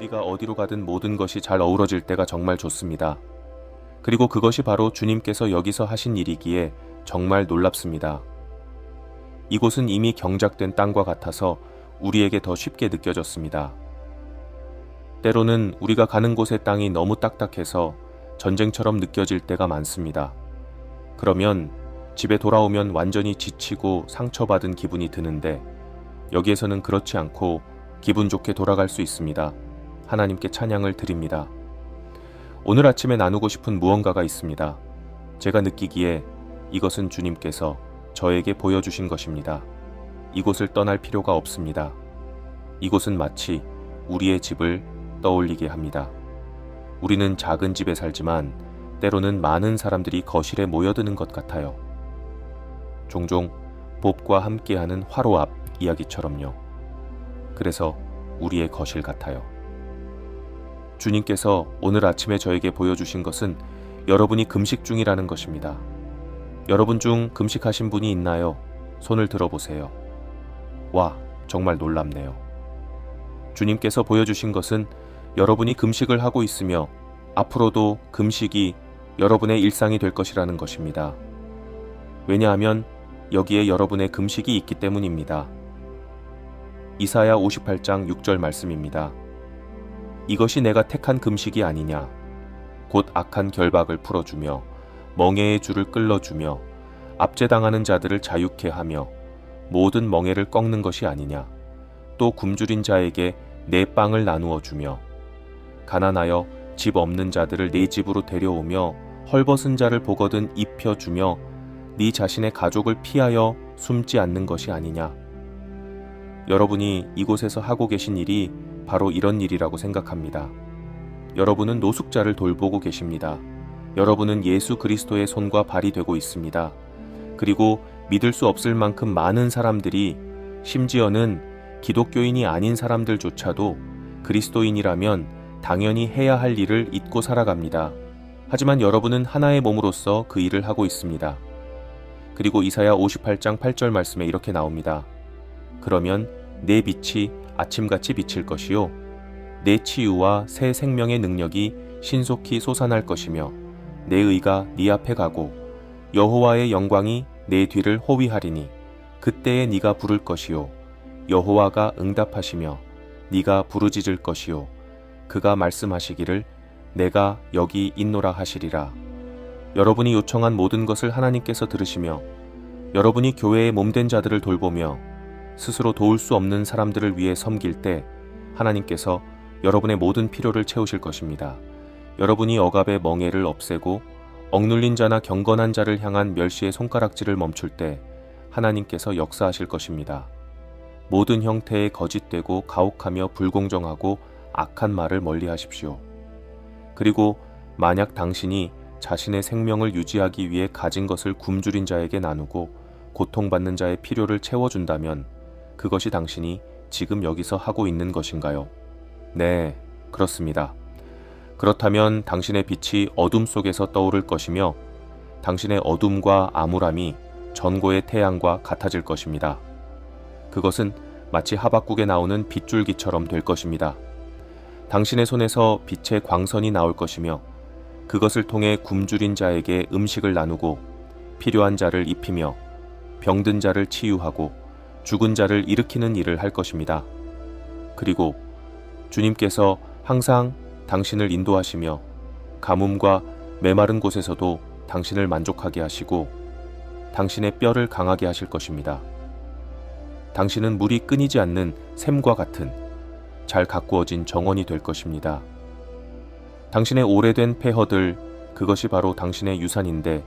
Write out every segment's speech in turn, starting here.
우리가 어디로 가든 모든 것이 잘 어우러질 때가 정말 좋습니다. 그리고 그것이 바로 주님께서 여기서 하신 일이기에 정말 놀랍습니다. 이곳은 이미 경작된 땅과 같아서 우리에게 더 쉽게 느껴졌습니다. 때로는 우리가 가는 곳의 땅이 너무 딱딱해서 전쟁처럼 느껴질 때가 많습니다. 그러면 집에 돌아오면 완전히 지치고 상처받은 기분이 드는데 여기에서는 그렇지 않고 기분 좋게 돌아갈 수 있습니다. 하나님께 찬양을 드립니다. 오늘 아침에 나누고 싶은 무언가가 있습니다. 제가 느끼기에 이것은 주님께서 저에게 보여주신 것입니다. 이곳을 떠날 필요가 없습니다. 이곳은 마치 우리의 집을 떠올리게 합니다. 우리는 작은 집에 살지만 때로는 많은 사람들이 거실에 모여드는 것 같아요. 종종 봅과 함께하는 화로 앞 이야기처럼요. 그래서 우리의 거실 같아요. 주님께서 오늘 아침에 저에게 보여주신 것은 여러분이 금식 중이라는 것입니다. 여러분 중 금식하신 분이 있나요? 손을 들어보세요. 와, 정말 놀랍네요. 주님께서 보여주신 것은 여러분이 금식을 하고 있으며 앞으로도 금식이 여러분의 일상이 될 것이라는 것입니다. 왜냐하면 여기에 여러분의 금식이 있기 때문입니다. 이사야 58장 6절 말씀입니다. 이것이 내가 택한 금식이 아니냐. 곧 악한 결박을 풀어주며 멍에의 줄을 끌어주며 압제당하는 자들을 자유케 하며 모든 멍에를 꺾는 것이 아니냐. 또 굶주린 자에게 내 빵을 나누어 주며 가난하여 집 없는 자들을 네 집으로 데려오며 헐벗은 자를 보거든 입혀주며 네 자신의 가족을 피하여 숨지 않는 것이 아니냐. 여러분이 이곳에서 하고 계신 일이 바로 이런 일이라고 생각합니다. 여러분은 노숙자를 돌보고 계십니다. 여러분은 예수 그리스도의 손과 발이 되고 있습니다. 그리고 믿을 수 없을 만큼 많은 사람들이, 심지어는 기독교인이 아닌 사람들조차도 그리스도인이라면 당연히 해야 할 일을 잊고 살아갑니다. 하지만 여러분은 하나의 몸으로서 그 일을 하고 있습니다. 그리고 이사야 58장 8절 말씀에 이렇게 나옵니다. 그러면 내 빛이 아침같이 비칠 것이요 내 치유와 새 생명의 능력이 신속히 솟아날 것이며 내 의가 네 앞에 가고 여호와의 영광이 내 뒤를 호위하리니 그때에 네가 부를 것이요 여호와가 응답하시며 네가 부르짖을 것이요 그가 말씀하시기를 내가 여기 있노라 하시리라. 여러분이 요청한 모든 것을 하나님께서 들으시며 여러분이 교회의 몸된 자들을 돌보며 스스로 도울 수 없는 사람들을 위해 섬길 때 하나님께서 여러분의 모든 필요를 채우실 것입니다. 여러분이 억압의 멍에를 없애고 억눌린 자나 경건한 자를 향한 멸시의 손가락질을 멈출 때 하나님께서 역사하실 것입니다. 모든 형태의 거짓되고 가혹하며 불공정하고 악한 말을 멀리 하십시오. 그리고 만약 당신이 자신의 생명을 유지하기 위해 가진 것을 굶주린 자에게 나누고 고통받는 자의 필요를 채워준다면 그것이 당신이 지금 여기서 하고 있는 것인가요? 네, 그렇습니다. 그렇다면 당신의 빛이 어둠 속에서 떠오를 것이며 당신의 어둠과 암울함이 전고의 태양과 같아질 것입니다. 그것은 마치 하박국에 나오는 빗줄기처럼 될 것입니다. 당신의 손에서 빛의 광선이 나올 것이며 그것을 통해 굶주린 자에게 음식을 나누고 필요한 자를 입히며 병든 자를 치유하고 죽은 자를 일으키는 일을 할 것입니다. 그리고 주님께서 항상 당신을 인도하시며 가뭄과 메마른 곳에서도 당신을 만족하게 하시고 당신의 뼈를 강하게 하실 것입니다. 당신은 물이 끊이지 않는 샘과 같은 잘 가꾸어진 정원이 될 것입니다. 당신의 오래된 폐허들, 그것이 바로 당신의 유산인데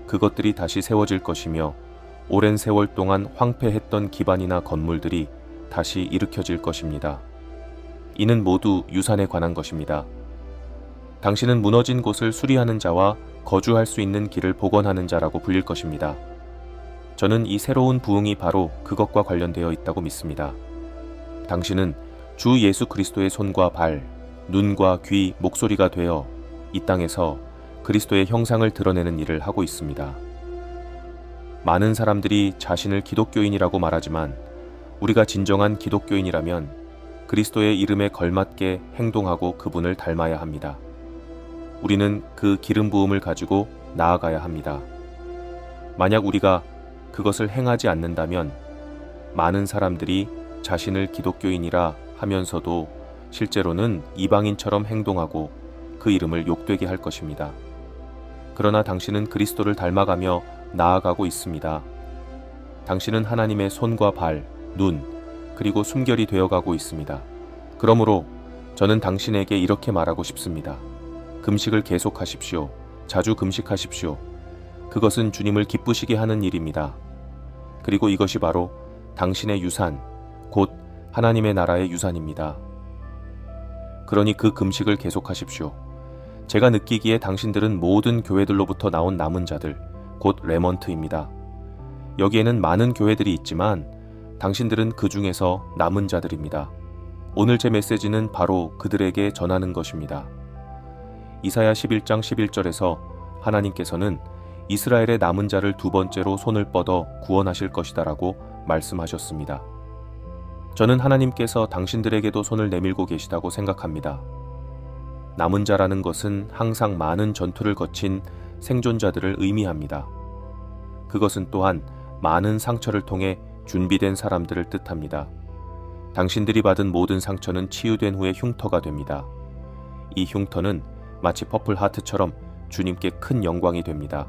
그것들이 다시 세워질 것이며 오랜 세월 동안 황폐했던 기반이나 건물들이 다시 일으켜질 것입니다. 이는 모두 유산에 관한 것입니다. 당신은 무너진 곳을 수리하는 자와 거주할 수 있는 길을 복원하는 자라고 불릴 것입니다. 저는 이 새로운 부흥이 바로 그것과 관련되어 있다고 믿습니다. 당신은 주 예수 그리스도의 손과 발, 눈과 귀, 목소리가 되어 이 땅에서 그리스도의 형상을 드러내는 일을 하고 있습니다. 많은 사람들이 자신을 기독교인이라고 말하지만 우리가 진정한 기독교인이라면 그리스도의 이름에 걸맞게 행동하고 그분을 닮아야 합니다. 우리는 그 기름 부음을 가지고 나아가야 합니다. 만약 우리가 그것을 행하지 않는다면 많은 사람들이 자신을 기독교인이라 하면서도 실제로는 이방인처럼 행동하고 그 이름을 욕되게 할 것입니다. 그러나 당신은 그리스도를 닮아가며 나아가고 있습니다. 당신은 하나님의 손과 발, 눈, 그리고 숨결이 되어가고 있습니다. 그러므로 저는 당신에게 이렇게 말하고 싶습니다. 금식을 계속하십시오. 자주 금식하십시오. 그것은 주님을 기쁘시게 하는 일입니다. 그리고 이것이 바로 당신의 유산, 곧 하나님의 나라의 유산입니다. 그러니 그 금식을 계속하십시오. 제가 느끼기에 당신들은 모든 교회들로부터 나온 남은 자들, 곧 레먼트입니다. 여기에는 많은 교회들이 있지만 당신들은 그 중에서 남은 자들입니다. 오늘 제 메시지는 바로 그들에게 전하는 것입니다. 이사야 11장 11절에서 하나님께서는 이스라엘의 남은 자를 두 번째로 손을 뻗어 구원하실 것이다라고 말씀하셨습니다. 저는 하나님께서 당신들에게도 손을 내밀고 계시다고 생각합니다. 남은 자라는 것은 항상 많은 전투를 거친 생존자들을 의미합니다. 그것은 또한 많은 상처를 통해 준비된 사람들을 뜻합니다. 당신들이 받은 모든 상처는 치유된 후에 흉터가 됩니다. 이 흉터는 마치 퍼플 하트처럼 주님께 큰 영광이 됩니다.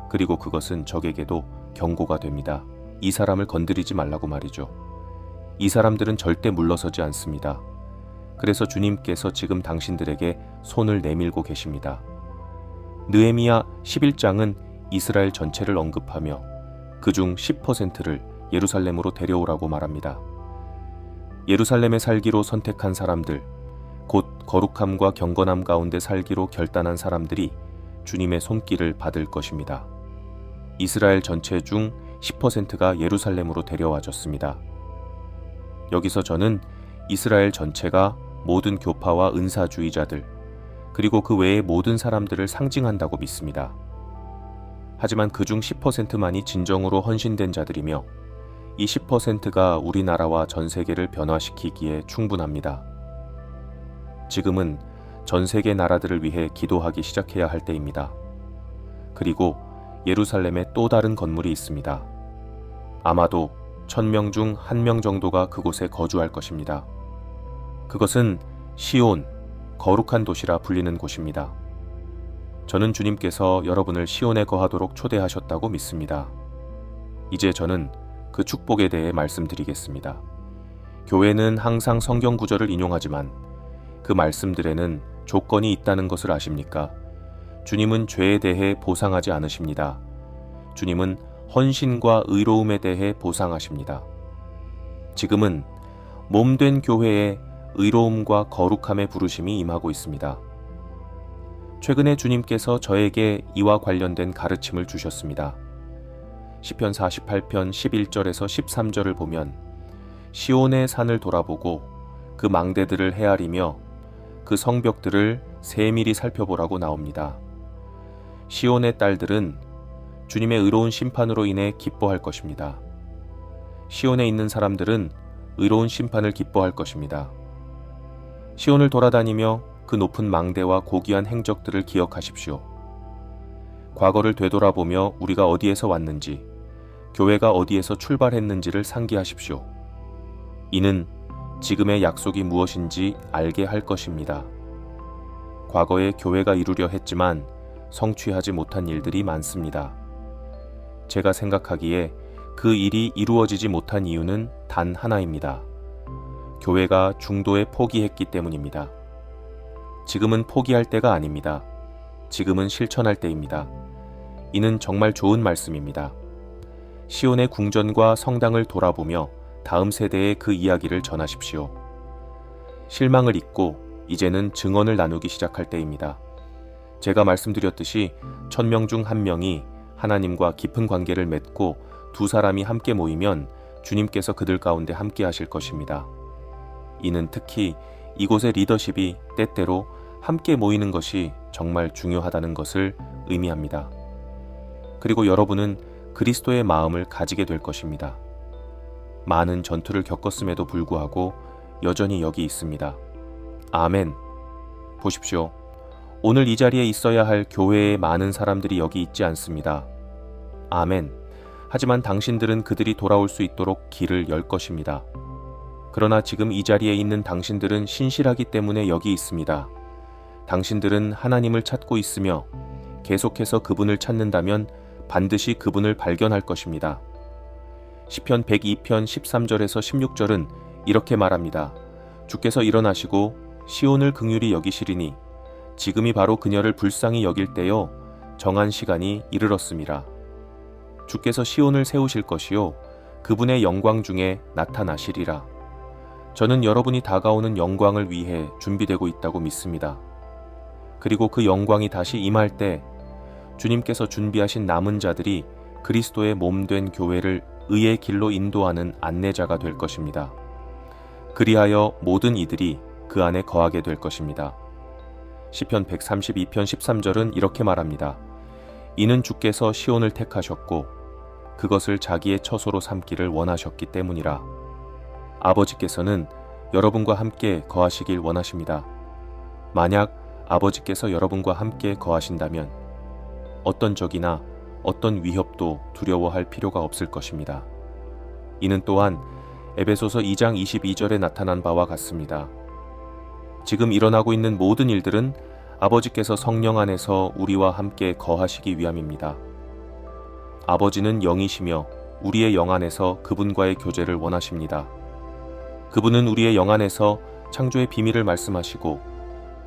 그리고 그것은 적에게도 경고가 됩니다. 이 사람을 건드리지 말라고 말이죠. 이 사람들은 절대 물러서지 않습니다. 그래서 주님께서 지금 당신들에게 손을 내밀고 계십니다. 느헤미야 11장은 이스라엘 전체를 언급하며 그중 10%를 예루살렘으로 데려오라고 말합니다. 예루살렘에 살기로 선택한 사람들, 곧 거룩함과 경건함 가운데 살기로 결단한 사람들이 주님의 손길을 받을 것입니다. 이스라엘 전체 중 10%가 예루살렘으로 데려와졌습니다. 여기서 저는 이스라엘 전체가 모든 교파와 은사주의자들, 그리고 그 외의 모든 사람들을 상징한다고 믿습니다. 하지만 그중 10%만이 진정으로 헌신된 자들이며 이 10%가 우리나라와 전 세계를 변화시키기에 충분합니다. 지금은 전 세계 나라들을 위해 기도하기 시작해야 할 때입니다. 그리고 예루살렘에 또 다른 건물이 있습니다. 아마도 1000명 중 1명 정도가 그곳에 거주할 것입니다. 그것은 시온, 거룩한 도시라 불리는 곳입니다. 저는 주님께서 여러분을 시온에 거하도록 초대하셨다고 믿습니다. 이제 저는 그 축복에 대해 말씀드리겠습니다. 교회는 항상 성경 구절을 인용하지만 그 말씀들에는 조건이 있다는 것을 아십니까? 주님은 죄에 대해 보상하지 않으십니다. 주님은 헌신과 의로움에 대해 보상하십니다. 지금은 몸된 교회에 의로움과 거룩함의 부르심이 임하고 있습니다. 최근에 주님께서 저에게 이와 관련된 가르침을 주셨습니다. 시편 48편 11절에서 13절을 보면 시온의 산을 돌아보고 그 망대들을 헤아리며 그 성벽들을 세밀히 살펴보라고 나옵니다. 시온의 딸들은 주님의 의로운 심판으로 인해 기뻐할 것입니다. 시온에 있는 사람들은 의로운 심판을 기뻐할 것입니다. 시온을 돌아다니며 그 높은 망대와 고귀한 행적들을 기억하십시오. 과거를 되돌아보며 우리가 어디에서 왔는지, 교회가 어디에서 출발했는지를 상기하십시오. 이는 지금의 약속이 무엇인지 알게 할 것입니다. 과거에 교회가 이루려 했지만 성취하지 못한 일들이 많습니다. 제가 생각하기에 그 일이 이루어지지 못한 이유는 단 하나입니다. 교회가 중도에 포기했기 때문입니다. 지금은 포기할 때가 아닙니다. 지금은 실천할 때입니다. 이는 정말 좋은 말씀입니다. 시온의 궁전과 성당을 돌아보며 다음 세대에 그 이야기를 전하십시오. 실망을 잊고 이제는 증언을 나누기 시작할 때입니다. 제가 말씀드렸듯이 1000명 중 1명이 하나님과 깊은 관계를 맺고 두 사람이 함께 모이면 주님께서 그들 가운데 함께 하실 것입니다. 이는 특히 이곳의 리더십이 때때로 함께 모이는 것이 정말 중요하다는 것을 의미합니다. 그리고 여러분은 그리스도의 마음을 가지게 될 것입니다. 많은 전투를 겪었음에도 불구하고 여전히 여기 있습니다. 아멘. 보십시오. 오늘 이 자리에 있어야 할 교회의 많은 사람들이 여기 있지 않습니다. 아멘. 하지만 당신들은 그들이 돌아올 수 있도록 길을 열 것입니다. 그러나 지금 이 자리에 있는 당신들은 신실하기 때문에 여기 있습니다. 당신들은 하나님을 찾고 있으며 계속해서 그분을 찾는다면 반드시 그분을 발견할 것입니다. 시편 102편 13절에서 16절은 이렇게 말합니다. 주께서 일어나시고 시온을 긍휼히 여기시리니 지금이 바로 그녀를 불쌍히 여길 때요 정한 시간이 이르렀음이라. 주께서 시온을 세우실 것이요 그분의 영광 중에 나타나시리라. 저는 여러분이 다가오는 영광을 위해 준비되고 있다고 믿습니다. 그리고 그 영광이 다시 임할 때 주님께서 준비하신 남은 자들이 그리스도의 몸된 교회를 의의 길로 인도하는 안내자가 될 것입니다. 그리하여 모든 이들이 그 안에 거하게 될 것입니다. 시편 132편 13절은 이렇게 말합니다. 이는 주께서 시온을 택하셨고 그것을 자기의 처소로 삼기를 원하셨기 때문이라. 아버지께서는 여러분과 함께 거하시길 원하십니다. 만약 아버지께서 여러분과 함께 거하신다면 어떤 적이나 어떤 위협도 두려워할 필요가 없을 것입니다. 이는 또한 에베소서 2장 22절에 나타난 바와 같습니다. 지금 일어나고 있는 모든 일들은 아버지께서 성령 안에서 우리와 함께 거하시기 위함입니다. 아버지는 영이시며 우리의 영 안에서 그분과의 교제를 원하십니다. 그분은 우리의 영 안에서 창조의 비밀을 말씀하시고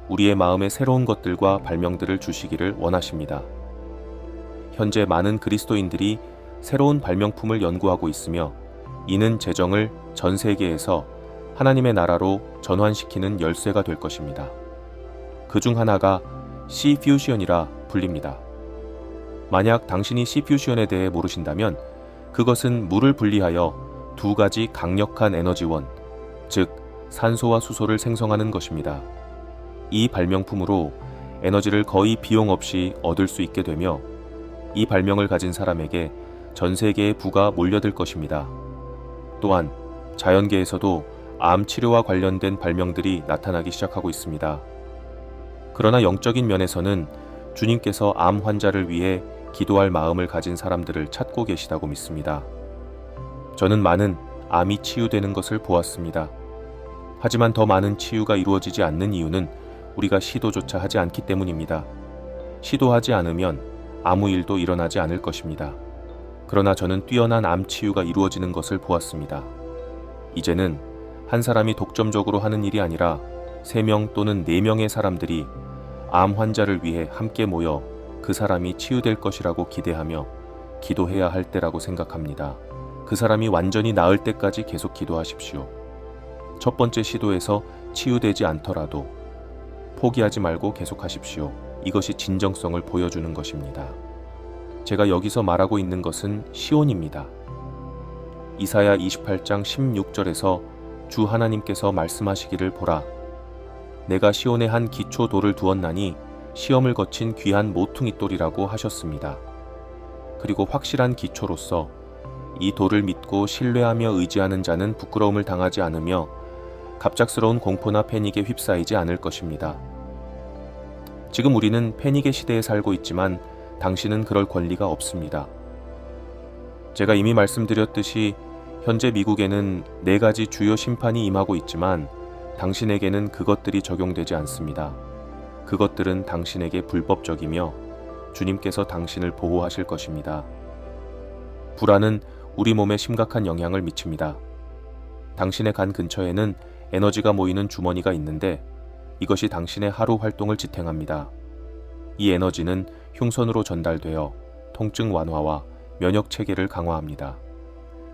우리의 마음에 새로운 것들과 발명들을 주시기를 원하십니다. 현재 많은 그리스도인들이 새로운 발명품을 연구하고 있으며 이는 재정을 전 세계에서 하나님의 나라로 전환시키는 열쇠가 될 것입니다. 그 중 하나가 C-퓨전이라 불립니다. 만약 당신이 C-퓨전에 대해 모르신다면 그것은 물을 분리하여 두 가지 강력한 에너지원, 즉 산소와 수소를 생성하는 것입니다. 이 발명품으로 에너지를 거의 비용 없이 얻을 수 있게 되며 이 발명을 가진 사람에게 전 세계의 부가 몰려들 것입니다. 또한 자연계에서도 암 치료와 관련된 발명들이 나타나기 시작하고 있습니다. 그러나 영적인 면에서는 주님께서 암 환자를 위해 기도할 마음을 가진 사람들을 찾고 계시다고 믿습니다. 저는 많은 암이 치유되는 것을 보았습니다. 하지만 더 많은 치유가 이루어지지 않는 이유는 우리가 시도조차 하지 않기 때문입니다. 시도하지 않으면 아무 일도 일어나지 않을 것입니다. 그러나 저는 뛰어난 암 치유가 이루어지는 것을 보았습니다. 이제는 한 사람이 독점적으로 하는 일이 아니라 3명 또는 4명의 사람들이 암 환자를 위해 함께 모여 그 사람이 치유될 것이라고 기대하며 기도해야 할 때라고 생각합니다. 그 사람이 완전히 나을 때까지 계속 기도하십시오. 첫 번째 시도에서 치유되지 않더라도 포기하지 말고 계속하십시오. 이것이 진정성을 보여주는 것입니다. 제가 여기서 말하고 있는 것은 시온입니다. 이사야 28장 16절에서 주 하나님께서 말씀하시기를 보라. 내가 시온에 한 기초 돌을 두었나니 시험을 거친 귀한 모퉁이 돌이라고 하셨습니다. 그리고 확실한 기초로서 이 돌을 믿고 신뢰하며 의지하는 자는 부끄러움을 당하지 않으며 갑작스러운 공포나 패닉에 휩싸이지 않을 것입니다. 지금 우리는 패닉의 시대에 살고 있지만 당신은 그럴 권리가 없습니다. 제가 이미 말씀드렸듯이 현재 미국에는 4가지 주요 심판이 임하고 있지만 당신에게는 그것들이 적용되지 않습니다. 그것들은 당신에게 불법적이며 주님께서 당신을 보호하실 것입니다. 불안은 우리 몸에 심각한 영향을 미칩니다. 당신의 간 근처에는 에너지가 모이는 주머니가 있는데 이것이 당신의 하루 활동을 지탱합니다. 이 에너지는 흉선으로 전달되어 통증 완화와 면역 체계를 강화합니다.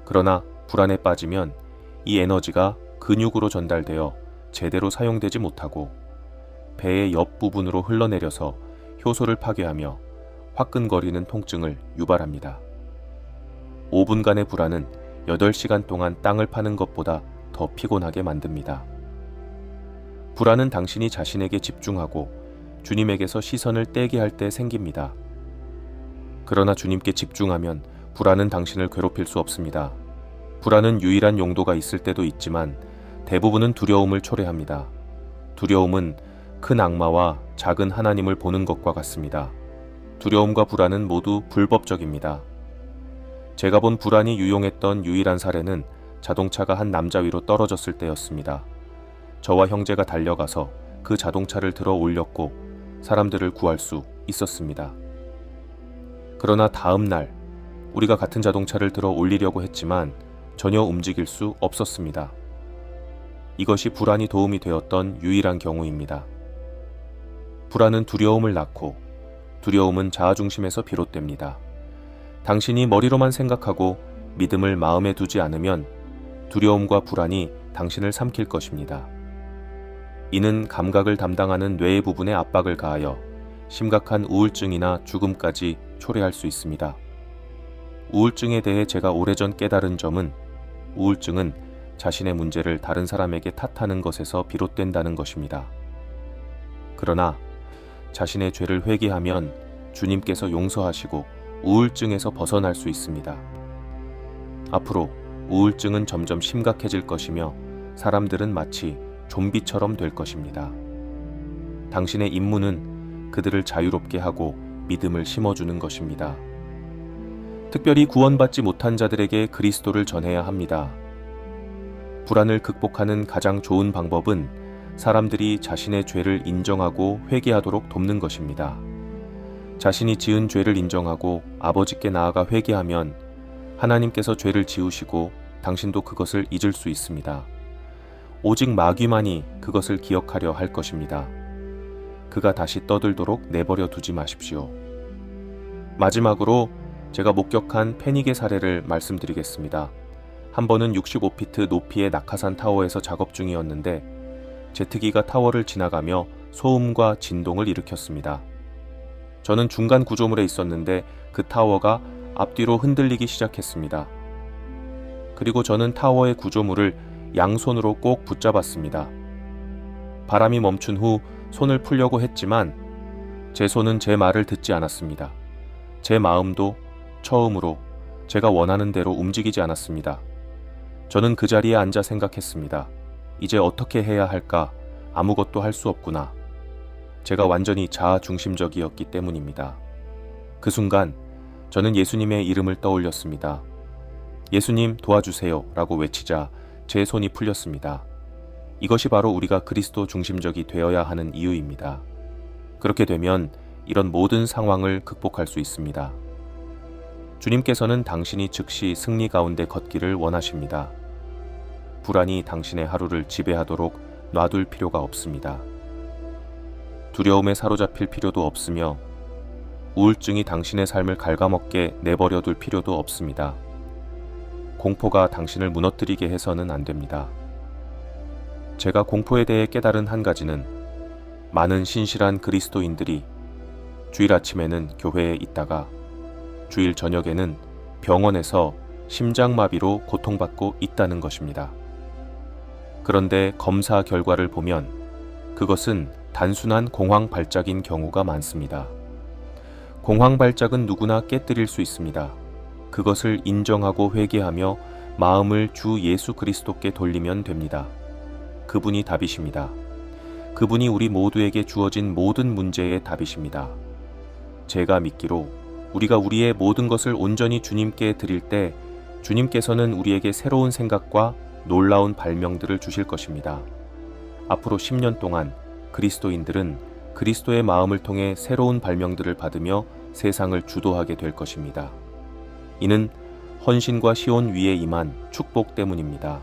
그러나 불안에 빠지면 이 에너지가 근육으로 전달되어 제대로 사용되지 못하고 배의 옆부분으로 흘러내려서 효소를 파괴하며 화끈거리는 통증을 유발합니다. 5분간의 불안은 8시간 동안 땅을 파는 것보다 더 피곤하게 만듭니다. 불안은 당신이 자신에게 집중하고 주님에게서 시선을 떼게 할 때 생깁니다. 그러나 주님께 집중하면 불안은 당신을 괴롭힐 수 없습니다. 불안은 유일한 용도가 있을 때도 있지만 대부분은 두려움을 초래합니다. 두려움은 큰 악마와 작은 하나님을 보는 것과 같습니다. 두려움과 불안은 모두 불법적입니다. 제가 본 불안이 유용했던 유일한 사례는 자동차가 한 남자 위로 떨어졌을 때였습니다. 저와 형제가 달려가서 그 자동차를 들어 올렸고 사람들을 구할 수 있었습니다. 그러나 다음 날 우리가 같은 자동차를 들어 올리려고 했지만 전혀 움직일 수 없었습니다. 이것이 불안이 도움이 되었던 유일한 경우입니다. 불안은 두려움을 낳고 두려움은 자아중심에서 비롯됩니다. 당신이 머리로만 생각하고 믿음을 마음에 두지 않으면 두려움과 불안이 당신을 삼킬 것입니다. 이는 감각을 담당하는 뇌의 부분에 압박을 가하여 심각한 우울증이나 죽음까지 초래할 수 있습니다. 우울증에 대해 제가 오래전 깨달은 점은 우울증은 자신의 문제를 다른 사람에게 탓하는 것에서 비롯된다는 것입니다. 그러나 자신의 죄를 회개하면 주님께서 용서하시고 우울증에서 벗어날 수 있습니다. 앞으로 우울증은 점점 심각해질 것이며 사람들은 마치 좀비처럼 될 것입니다. 당신의 임무는 그들을 자유롭게 하고 믿음을 심어주는 것입니다. 특별히 구원받지 못한 자들에게 그리스도를 전해야 합니다. 불안을 극복하는 가장 좋은 방법은 사람들이 자신의 죄를 인정하고 회개하도록 돕는 것입니다. 자신이 지은 죄를 인정하고 아버지께 나아가 회개하면 하나님께서 죄를 지우시고 당신도 그것을 잊을 수 있습니다. 오직 마귀만이 그것을 기억하려 할 것입니다. 그가 다시 떠들도록 내버려 두지 마십시오. 마지막으로 제가 목격한 패닉의 사례를 말씀드리겠습니다. 한 번은 65피트 높이의 낙하산 타워에서 작업 중이었는데 제트기가 타워를 지나가며 소음과 진동을 일으켰습니다. 저는 중간 구조물에 있었는데 그 타워가 앞뒤로 흔들리기 시작했습니다. 그리고 저는 타워의 구조물을 양손으로 꼭 붙잡았습니다. 바람이 멈춘 후 손을 풀려고 했지만 제 손은 제 말을 듣지 않았습니다. 제 마음도 처음으로 제가 원하는 대로 움직이지 않았습니다. 저는 그 자리에 앉아 생각했습니다. 이제 어떻게 해야 할까? 아무것도 할 수 없구나. 제가 완전히 자아중심적이었기 때문입니다. 그 순간 저는 예수님의 이름을 떠올렸습니다. 예수님 도와주세요 라고 외치자 제 손이 풀렸습니다. 이것이 바로 우리가 그리스도 중심적이 되어야 하는 이유입니다. 그렇게 되면 이런 모든 상황을 극복할 수 있습니다. 주님께서는 당신이 즉시 승리 가운데 걷기를 원하십니다. 불안이 당신의 하루를 지배하도록 놔둘 필요가 없습니다. 두려움에 사로잡힐 필요도 없으며 우울증이 당신의 삶을 갉아먹게 내버려둘 필요도 없습니다. 공포가 당신을 무너뜨리게 해서는 안 됩니다. 제가 공포에 대해 깨달은 한 가지는 많은 신실한 그리스도인들이 주일 아침에는 교회에 있다가 주일 저녁에는 병원에서 심장마비로 고통받고 있다는 것입니다. 그런데 검사 결과를 보면 그것은 단순한 공황 발작인 경우가 많습니다. 공황 발작은 누구나 깨뜨릴 수 있습니다. 그것을 인정하고 회개하며 마음을 주 예수 그리스도께 돌리면 됩니다. 그분이 답이십니다. 그분이 우리 모두에게 주어진 모든 문제의 답이십니다. 제가 믿기로 우리가 우리의 모든 것을 온전히 주님께 드릴 때 주님께서는 우리에게 새로운 생각과 놀라운 발명들을 주실 것입니다. 앞으로 10년 동안 그리스도인들은 그리스도의 마음을 통해 새로운 발명들을 받으며 세상을 주도하게 될 것입니다. 이는 헌신과 시온 위에 임한 축복 때문입니다.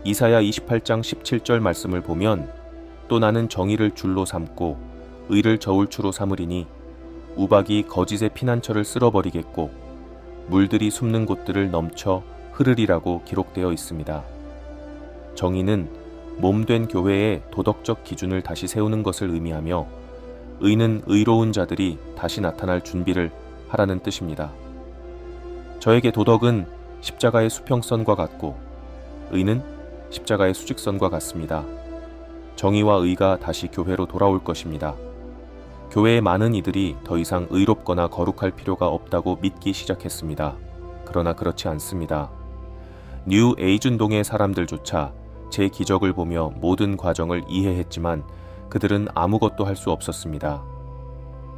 이사야 28장 17절 말씀을 보면 또 나는 정의를 줄로 삼고 의를 저울추로 삼으리니 우박이 거짓의 피난처를 쓸어버리겠고 물들이 숨는 곳들을 넘쳐 흐르리라고 기록되어 있습니다. 정의는 몸된 교회의 도덕적 기준을 다시 세우는 것을 의미하며 의는 의로운 자들이 다시 나타날 준비를 하라는 뜻입니다. 저에게 도덕은 십자가의 수평선과 같고 의는 십자가의 수직선과 같습니다. 정의와 의가 다시 교회로 돌아올 것입니다. 교회의 많은 이들이 더 이상 의롭거나 거룩할 필요가 없다고 믿기 시작했습니다. 그러나 그렇지 않습니다. 뉴 에이준동의 사람들조차 제 기적을 보며 모든 과정을 이해했지만 그들은 아무것도 할 수 없었습니다.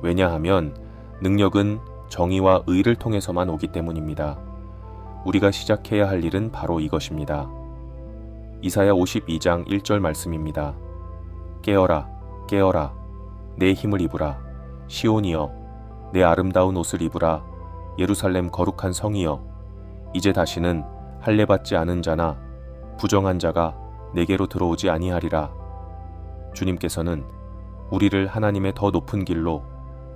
왜냐하면 능력은 정의와 의를 통해서만 오기 때문입니다. 우리가 시작해야 할 일은 바로 이것입니다. 이사야 52장 1절 말씀입니다. 깨어라, 깨어라, 내 힘을 입으라. 시온이여, 내 아름다운 옷을 입으라. 예루살렘 거룩한 성이여, 이제 다시는 할례받지 않은 자나 부정한 자가 내게로 들어오지 아니하리라. 주님께서는 우리를 하나님의 더 높은 길로,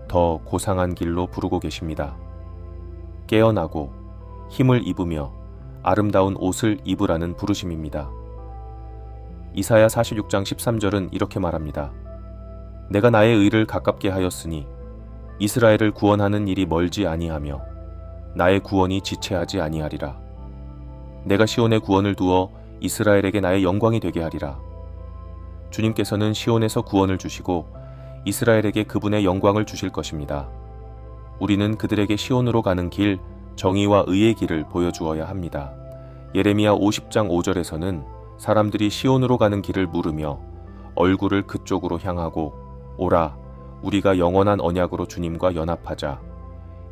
더 고상한 길로 부르고 계십니다. 깨어나고 힘을 입으며 아름다운 옷을 입으라는 부르심입니다. 이사야 46장 13절은 이렇게 말합니다. 내가 나의 의를 가깝게 하였으니 이스라엘을 구원하는 일이 멀지 아니하며 나의 구원이 지체하지 아니하리라. 내가 시온의 구원을 두어 이스라엘에게 나의 영광이 되게 하리라. 주님께서는 시온에서 구원을 주시고 이스라엘에게 그분의 영광을 주실 것입니다. 우리는 그들에게 시온으로 가는 길, 정의와 의의 길을 보여주어야 합니다. 예레미야 50장 5절에서는 사람들이 시온으로 가는 길을 물으며 얼굴을 그쪽으로 향하고 오라, 우리가 영원한 언약으로 주님과 연합하자.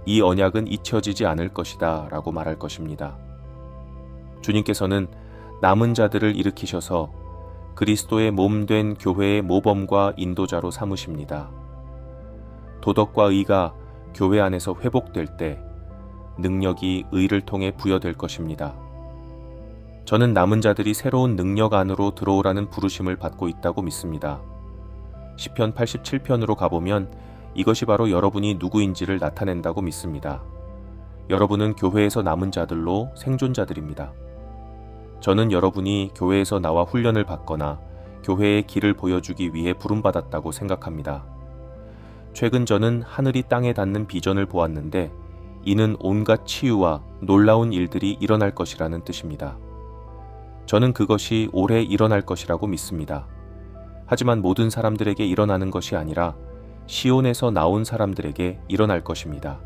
이 언약은 잊혀지지 않을 것이다 라고 말할 것입니다. 주님께서는 남은 자들을 일으키셔서 그리스도의 몸 된 교회의 모범과 인도자로 삼으십니다. 도덕과 의가 교회 안에서 회복될 때 능력이 의를 통해 부여될 것입니다. 저는 남은 자들이 새로운 능력 안으로 들어오라는 부르심을 받고 있다고 믿습니다. 시편 87편으로 가보면 이것이 바로 여러분이 누구인지를 나타낸다고 믿습니다. 여러분은 교회에서 남은 자들로 생존자들입니다. 저는 여러분이 교회에서 나와 훈련을 받거나 교회의 길을 보여주기 위해 부름받았다고 생각합니다. 최근 저는 하늘이 땅에 닿는 비전을 보았는데 이는 온갖 치유와 놀라운 일들이 일어날 것이라는 뜻입니다. 저는 그것이 올해 일어날 것이라고 믿습니다. 하지만 모든 사람들에게 일어나는 것이 아니라 시온에서 나온 사람들에게 일어날 것입니다.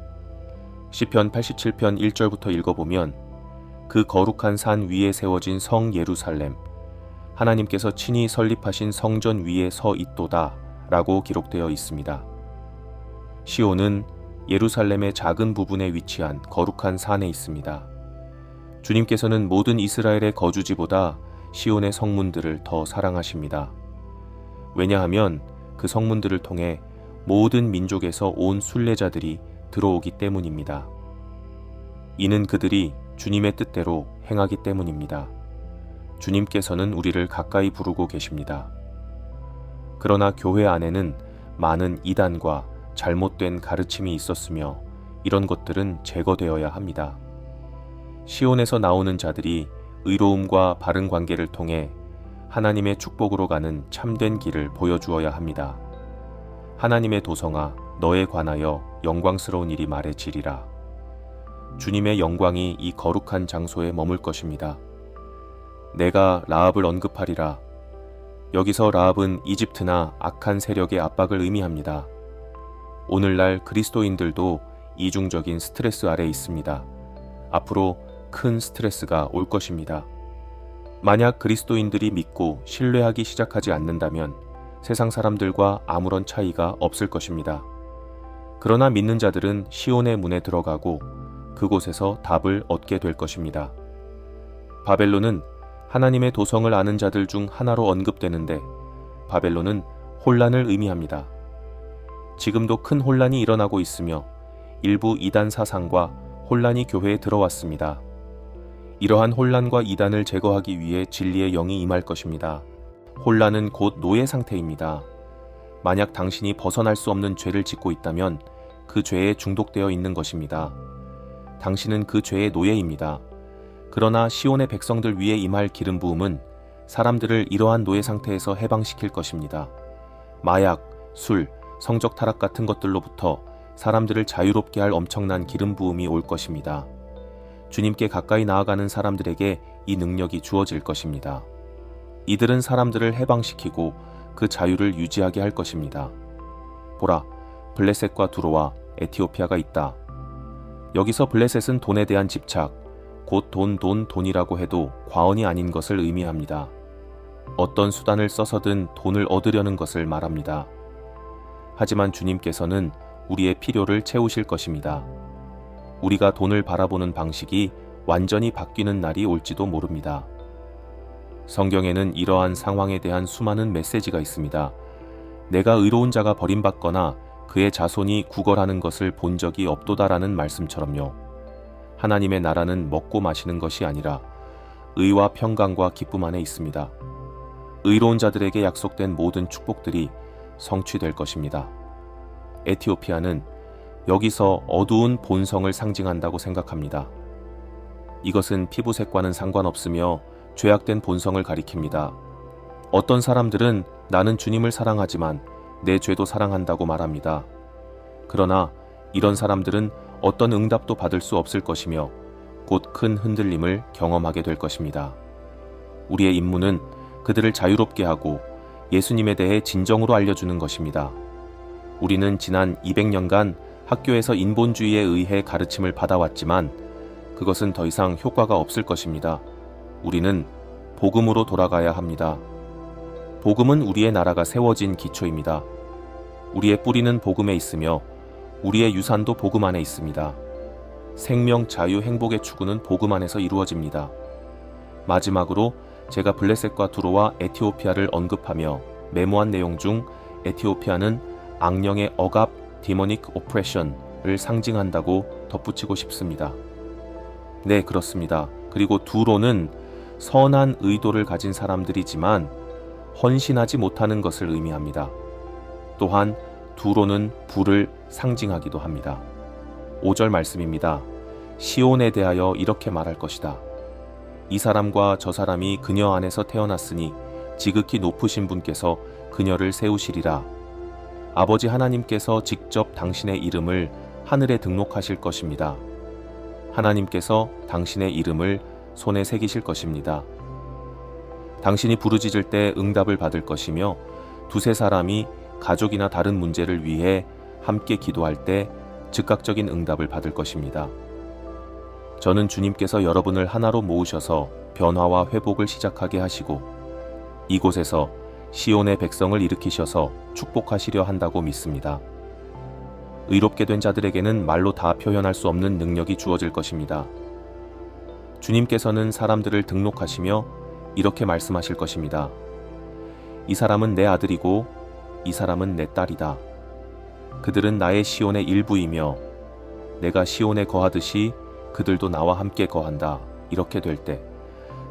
시편 87편 1절부터 읽어보면 그 거룩한 산 위에 세워진 성 예루살렘, 하나님께서 친히 설립하신 성전 위에 서 있도다 라고 기록되어 있습니다. 시온은 예루살렘의 작은 부분에 위치한 거룩한 산에 있습니다. 주님께서는 모든 이스라엘의 거주지보다 시온의 성문들을 더 사랑하십니다. 왜냐하면 그 성문들을 통해 모든 민족에서 온 순례자들이 들어오기 때문입니다. 이는 그들이 주님의 뜻대로 행하기 때문입니다. 주님께서는 우리를 가까이 부르고 계십니다. 그러나 교회 안에는 많은 이단과 잘못된 가르침이 있었으며 이런 것들은 제거되어야 합니다. 시온에서 나오는 자들이 의로움과 바른 관계를 통해 하나님의 축복으로 가는 참된 길을 보여주어야 합니다. 하나님의 도성아, 너에 관하여 영광스러운 일이 말해지리라. 주님의 영광이 이 거룩한 장소에 머물 것입니다. 내가 라합을 언급하리라. 여기서 라합은 이집트나 악한 세력의 압박을 의미합니다. 오늘날 그리스도인들도 이중적인 스트레스 아래 있습니다. 앞으로 큰 스트레스가 올 것입니다. 만약 그리스도인들이 믿고 신뢰하기 시작하지 않는다면 세상 사람들과 아무런 차이가 없을 것입니다. 그러나 믿는 자들은 시온의 문에 들어가고 그곳에서 답을 얻게 될 것입니다. 바벨론은 하나님의 도성을 아는 자들 중 하나로 언급되는데 바벨론은 혼란을 의미합니다. 지금도 큰 혼란이 일어나고 있으며 일부 이단 사상과 혼란이 교회에 들어왔습니다. 이러한 혼란과 이단을 제거하기 위해 진리의 영이 임할 것입니다. 혼란은 곧 노예 상태입니다. 만약 당신이 벗어날 수 없는 죄를 짓고 있다면 그 죄에 중독되어 있는 것입니다. 당신은 그 죄의 노예입니다. 그러나 시온의 백성들 위에 임할 기름 부음은 사람들을 이러한 노예 상태에서 해방시킬 것입니다. 마약, 술, 성적 타락 같은 것들로부터 사람들을 자유롭게 할 엄청난 기름 부음이 올 것입니다. 주님께 가까이 나아가는 사람들에게 이 능력이 주어질 것입니다. 이들은 사람들을 해방시키고 그 자유를 유지하게 할 것입니다. 보라, 블레셋과 두로와 에티오피아가 있다. 여기서 블레셋은 돈에 대한 집착, 곧 돈이라고 해도 과언이 아닌 것을 의미합니다. 어떤 수단을 써서든 돈을 얻으려는 것을 말합니다. 하지만 주님께서는 우리의 필요를 채우실 것입니다. 우리가 돈을 바라보는 방식이 완전히 바뀌는 날이 올지도 모릅니다. 성경에는 이러한 상황에 대한 수많은 메시지가 있습니다. 내가 의로운 자가 버림받거나 그의 자손이 구걸하는 것을 본 적이 없도다라는 말씀처럼요. 하나님의 나라는 먹고 마시는 것이 아니라 의와 평강과 기쁨 안에 있습니다. 의로운 자들에게 약속된 모든 축복들이 성취될 것입니다. 에티오피아는 여기서 어두운 본성을 상징한다고 생각합니다. 이것은 피부색과는 상관없으며 죄악된 본성을 가리킵니다. 어떤 사람들은 나는 주님을 사랑하지만 내 죄도 사랑한다고 말합니다. 그러나 이런 사람들은 어떤 응답도 받을 수 없을 것이며 곧 큰 흔들림을 경험하게 될 것입니다. 우리의 임무는 그들을 자유롭게 하고 예수님에 대해 진정으로 알려주는 것입니다. 우리는 지난 200년간 학교에서 인본주의에 의해 가르침을 받아왔지만 그것은 더 이상 효과가 없을 것입니다. 우리는 복음으로 돌아가야 합니다. 복음은 우리의 나라가 세워진 기초입니다. 우리의 뿌리는 복음에 있으며 우리의 유산도 복음 안에 있습니다. 생명, 자유, 행복의 추구는 복음 안에서 이루어집니다. 마지막으로 제가 블레셋과 두로와 에티오피아를 언급하며 메모한 내용 중 에티오피아는 악령의 억압, 디모닉 오프레션을 상징한다고 덧붙이고 싶습니다. 네, 그렇습니다. 그리고 두로는 선한 의도를 가진 사람들이지만 헌신하지 못하는 것을 의미합니다. 또한 두로는 불을 상징하기도 합니다. 5절 말씀입니다. 시온에 대하여 이렇게 말할 것이다. 이 사람과 저 사람이 그녀 안에서 태어났으니 지극히 높으신 분께서 그녀를 세우시리라. 아버지 하나님께서 직접 당신의 이름을 하늘에 등록하실 것입니다. 하나님께서 당신의 이름을 손에 새기실 것입니다. 당신이 부르짖을 때 응답을 받을 것이며 두세 사람이 가족이나 다른 문제를 위해 함께 기도할 때 즉각적인 응답을 받을 것입니다. 저는 주님께서 여러분을 하나로 모으셔서 변화와 회복을 시작하게 하시고 이곳에서 시온의 백성을 일으키셔서 축복하시려 한다고 믿습니다. 의롭게 된 자들에게는 말로 다 표현할 수 없는 능력이 주어질 것입니다. 주님께서는 사람들을 등록하시며 이렇게 말씀하실 것입니다. 이 사람은 내 아들이고 이 사람은 내 딸이다. 그들은 나의 시온의 일부이며 내가 시온에 거하듯이 그들도 나와 함께 거한다. 이렇게 될 때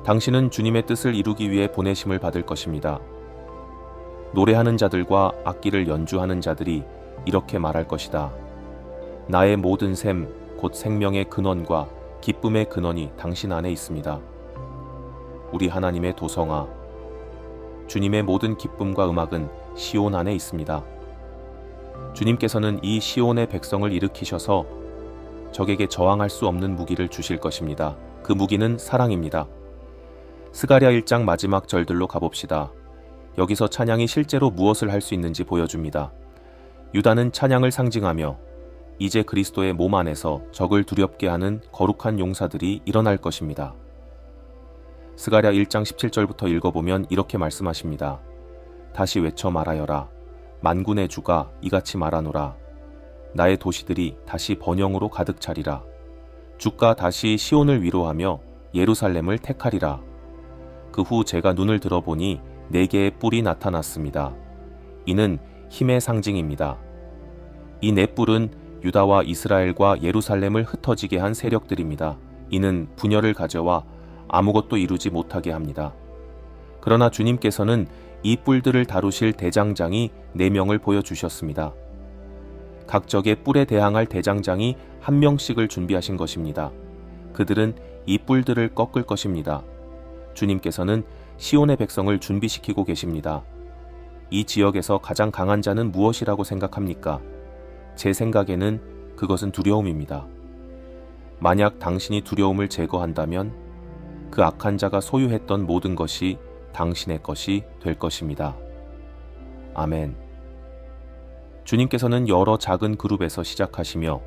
당신은 주님의 뜻을 이루기 위해 보내심을 받을 것입니다. 노래하는 자들과 악기를 연주하는 자들이 이렇게 말할 것이다. 나의 모든 샘, 곧 생명의 근원과 기쁨의 근원이 당신 안에 있습니다. 우리 하나님의 도성아, 주님의 모든 기쁨과 음악은 시온 안에 있습니다. 주님께서는 이 시온의 백성을 일으키셔서 적에게 저항할 수 없는 무기를 주실 것입니다. 그 무기는 사랑입니다. 스가랴 1장 마지막 절들로 가봅시다. 여기서 찬양이 실제로 무엇을 할 수 있는지 보여줍니다. 유다는 찬양을 상징하며 이제 그리스도의 몸 안에서 적을 두렵게 하는 거룩한 용사들이 일어날 것입니다. 스가랴 1장 17절부터 읽어보면 이렇게 말씀하십니다. 다시 외쳐 말하여라. 만군의 주가 이같이 말하노라. 나의 도시들이 다시 번영으로 가득 차리라. 주가 다시 시온을 위로하며 예루살렘을 택하리라. 그 후 제가 눈을 들어보니 4개의 뿔이 나타났습니다. 이는 힘의 상징입니다. 이 4뿔은 유다와 이스라엘과 예루살렘을 흩어지게 한 세력들입니다. 이는 분열을 가져와 아무것도 이루지 못하게 합니다. 그러나 주님께서는 이 뿔들을 다루실 대장장이 4명을 보여주셨습니다. 각 적의 뿔에 대항할 대장장이 1명씩을 준비하신 것입니다. 그들은 이 뿔들을 꺾을 것입니다. 주님께서는 시온의 백성을 준비시키고 계십니다. 이 지역에서 가장 강한 자는 무엇이라고 생각합니까? 제 생각에는 그것은 두려움입니다. 만약 당신이 두려움을 제거한다면 그 악한 자가 소유했던 모든 것이 당신의 것이 될 것입니다. 아멘. 주님께서는 여러 작은 그룹에서 시작하시며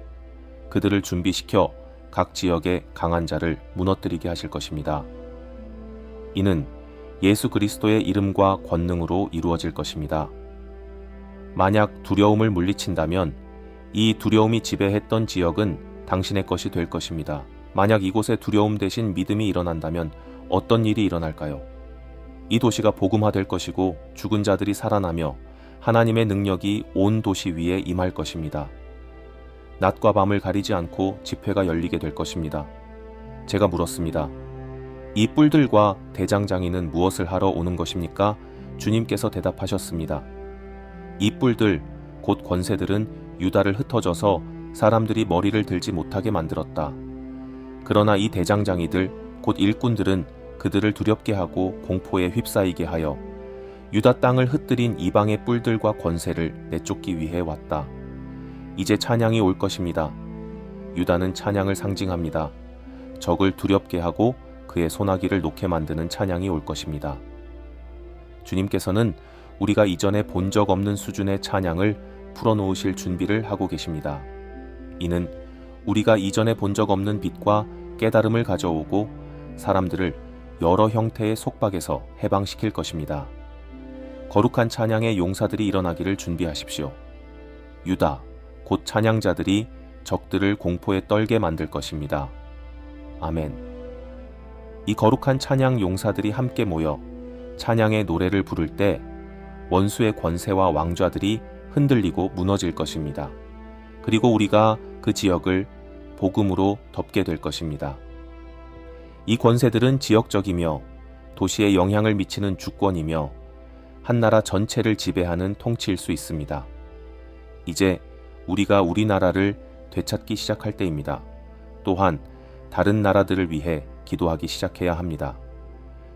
그들을 준비시켜 각 지역의 강한 자를 무너뜨리게 하실 것입니다. 이는 예수 그리스도의 이름과 권능으로 이루어질 것입니다. 만약 두려움을 물리친다면 이 두려움이 지배했던 지역은 당신의 것이 될 것입니다. 만약 이곳에 두려움 대신 믿음이 일어난다면 어떤 일이 일어날까요? 이 도시가 복음화될 것이고 죽은 자들이 살아나며 하나님의 능력이 온 도시 위에 임할 것입니다. 낮과 밤을 가리지 않고 집회가 열리게 될 것입니다. 제가 물었습니다. 이 뿔들과 대장장이는 무엇을 하러 오는 것입니까? 주님께서 대답하셨습니다. 이 뿔들, 곧 권세들은 유다를 흩어져서 사람들이 머리를 들지 못하게 만들었다. 그러나 이 대장장이들, 곧 일꾼들은 그들을 두렵게 하고 공포에 휩싸이게 하여 유다 땅을 흩뜨린 이방의 뿔들과 권세를 내쫓기 위해 왔다. 이제 찬양이 올 것입니다. 유다는 찬양을 상징합니다. 적을 두렵게 하고 그의 소나기를 놓게 만드는 찬양이 올 것입니다. 주님께서는 우리가 이전에 본 적 없는 수준의 찬양을 풀어놓으실 준비를 하고 계십니다. 이는 우리가 이전에 본 적 없는 빛과 깨달음을 가져오고 사람들을 여러 형태의 속박에서 해방시킬 것입니다. 거룩한 찬양의 용사들이 일어나기를 준비하십시오. 유다, 곧 찬양자들이 적들을 공포에 떨게 만들 것입니다. 아멘. 이 거룩한 찬양 용사들이 함께 모여 찬양의 노래를 부를 때 원수의 권세와 왕좌들이 흔들리고 무너질 것입니다. 그리고 우리가 그 지역을 복음으로 덮게 될 것입니다. 이 권세들은 지역적이며 도시에 영향을 미치는 주권이며 한 나라 전체를 지배하는 통치일 수 있습니다. 이제 우리가 우리나라를 되찾기 시작할 때입니다. 또한 다른 나라들을 위해 기도하기 시작해야 합니다.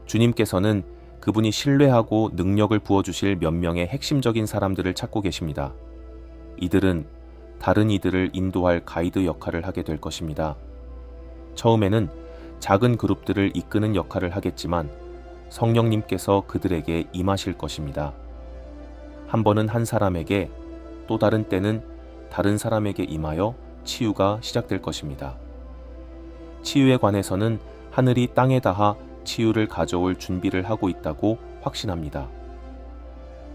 주님께서는 그분이 신뢰하고 능력을 부어주실 몇 명의 핵심적인 사람들을 찾고 계십니다. 이들은 다른 이들을 인도할 가이드 역할을 하게 될 것입니다. 처음에는 작은 그룹들을 이끄는 역할을 하겠지만 성령님께서 그들에게 임하실 것입니다. 한 번은 한 사람에게, 또 다른 때는 다른 사람에게 임하여 치유가 시작될 것입니다. 치유에 관해서는 하늘이 땅에 닿아 치유를 가져올 준비를 하고 있다고 확신합니다.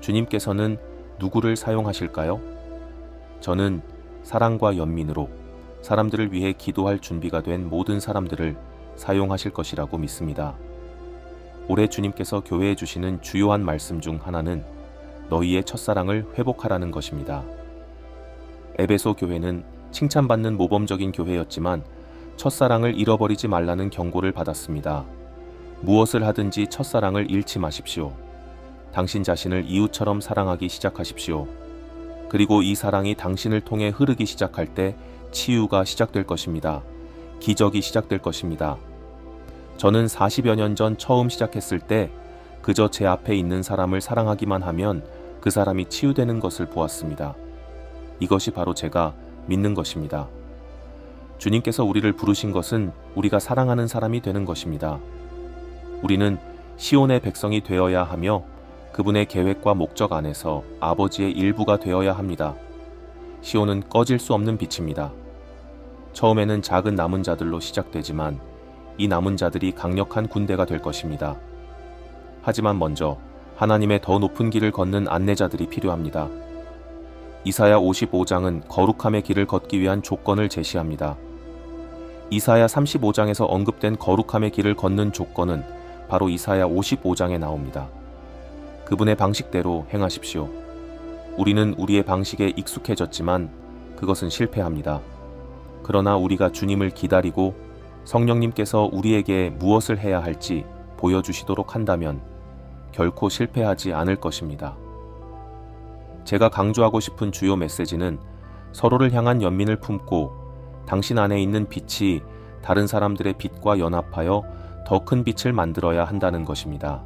주님께서는 누구를 사용하실까요? 저는 사랑과 연민으로 사람들을 위해 기도할 준비가 된 모든 사람들을 사용하실 것이라고 믿습니다. 올해 주님께서 교회에 주시는 주요한 말씀 중 하나는 너희의 첫사랑을 회복하라는 것입니다. 에베소 교회는 칭찬받는 모범적인 교회였지만 첫사랑을 잃어버리지 말라는 경고를 받았습니다. 무엇을 하든지 첫사랑을 잃지 마십시오. 당신 자신을 이웃처럼 사랑하기 시작하십시오. 그리고 이 사랑이 당신을 통해 흐르기 시작할 때 치유가 시작될 것입니다. 기적이 시작될 것입니다. 저는 40여 년 전 처음 시작했을 때 그저 제 앞에 있는 사람을 사랑하기만 하면 그 사람이 치유되는 것을 보았습니다. 이것이 바로 제가 믿는 것입니다. 주님께서 우리를 부르신 것은 우리가 사랑하는 사람이 되는 것입니다. 우리는 시온의 백성이 되어야 하며 그분의 계획과 목적 안에서 아버지의 일부가 되어야 합니다. 시온은 꺼질 수 없는 빛입니다. 처음에는 작은 남은 자들로 시작되지만 이 남은 자들이 강력한 군대가 될 것입니다. 하지만 먼저 하나님의 더 높은 길을 걷는 안내자들이 필요합니다. 이사야 55장은 거룩함의 길을 걷기 위한 조건을 제시합니다. 이사야 35장에서 언급된 거룩함의 길을 걷는 조건은 바로 이사야 55장에 나옵니다. 그분의 방식대로 행하십시오. 우리는 우리의 방식에 익숙해졌지만 그것은 실패합니다. 그러나 우리가 주님을 기다리고 성령님께서 우리에게 무엇을 해야 할지 보여주시도록 한다면 결코 실패하지 않을 것입니다. 제가 강조하고 싶은 주요 메시지는 서로를 향한 연민을 품고 당신 안에 있는 빛이 다른 사람들의 빛과 연합하여 더 큰 빛을 만들어야 한다는 것입니다.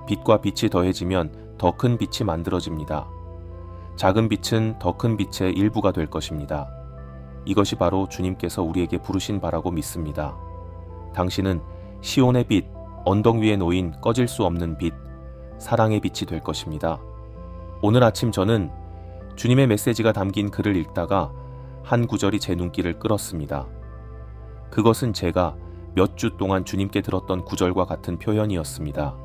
빛과 빛이 더해지면 더 큰 빛이 만들어집니다. 작은 빛은 더 큰 빛의 일부가 될 것입니다. 이것이 바로 주님께서 우리에게 부르신 바라고 믿습니다. 당신은 시온의 빛, 언덕 위에 놓인 꺼질 수 없는 빛, 사랑의 빛이 될 것입니다. 오늘 아침 저는 주님의 메시지가 담긴 글을 읽다가 한 구절이 제 눈길을 끌었습니다. 그것은 제가 몇 주 동안 주님께 들었던 구절과 같은 표현이었습니다.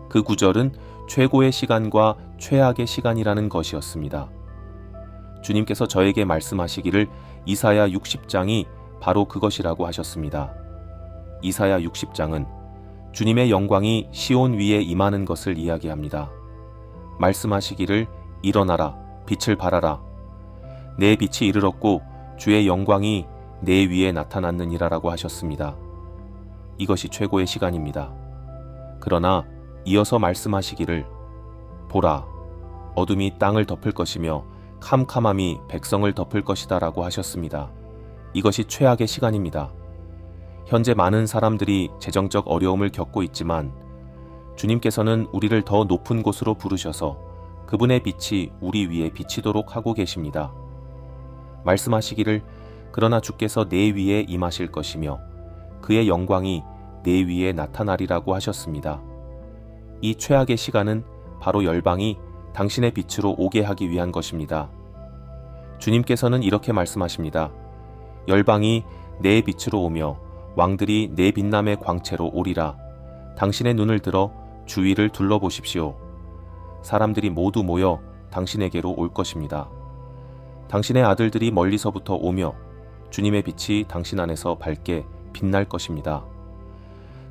그 구절은 최고의 시간과 최악의 시간이라는 것이었습니다. 주님께서 저에게 말씀하시기를 이사야 60장이 바로 그것이라고 하셨습니다. 이사야 60장은 주님의 영광이 시온 위에 임하는 것을 이야기합니다. 말씀하시기를 일어나라, 빛을 발하라. 내 빛이 이르렀고 주의 영광이 내 위에 나타났느니라라고 하셨습니다. 이것이 최고의 시간입니다. 그러나 이어서 말씀하시기를 보라, 어둠이 땅을 덮을 것이며 캄캄함이 백성을 덮을 것이다 라고 하셨습니다. 이것이 최악의 시간입니다. 현재 많은 사람들이 재정적 어려움을 겪고 있지만 주님께서는 우리를 더 높은 곳으로 부르셔서 그분의 빛이 우리 위에 비치도록 하고 계십니다. 말씀하시기를 그러나 주께서 내 위에 임하실 것이며 그의 영광이 내 위에 나타나리라고 하셨습니다. 이 최악의 시간은 바로 열방이 당신의 빛으로 오게 하기 위한 것입니다. 주님께서는 이렇게 말씀하십니다. 열방이 내 빛으로 오며 왕들이 내 빛남의 광채로 오리라. 당신의 눈을 들어 주위를 둘러보십시오. 사람들이 모두 모여 당신에게로 올 것입니다. 당신의 아들들이 멀리서부터 오며 주님의 빛이 당신 안에서 밝게 빛날 것입니다.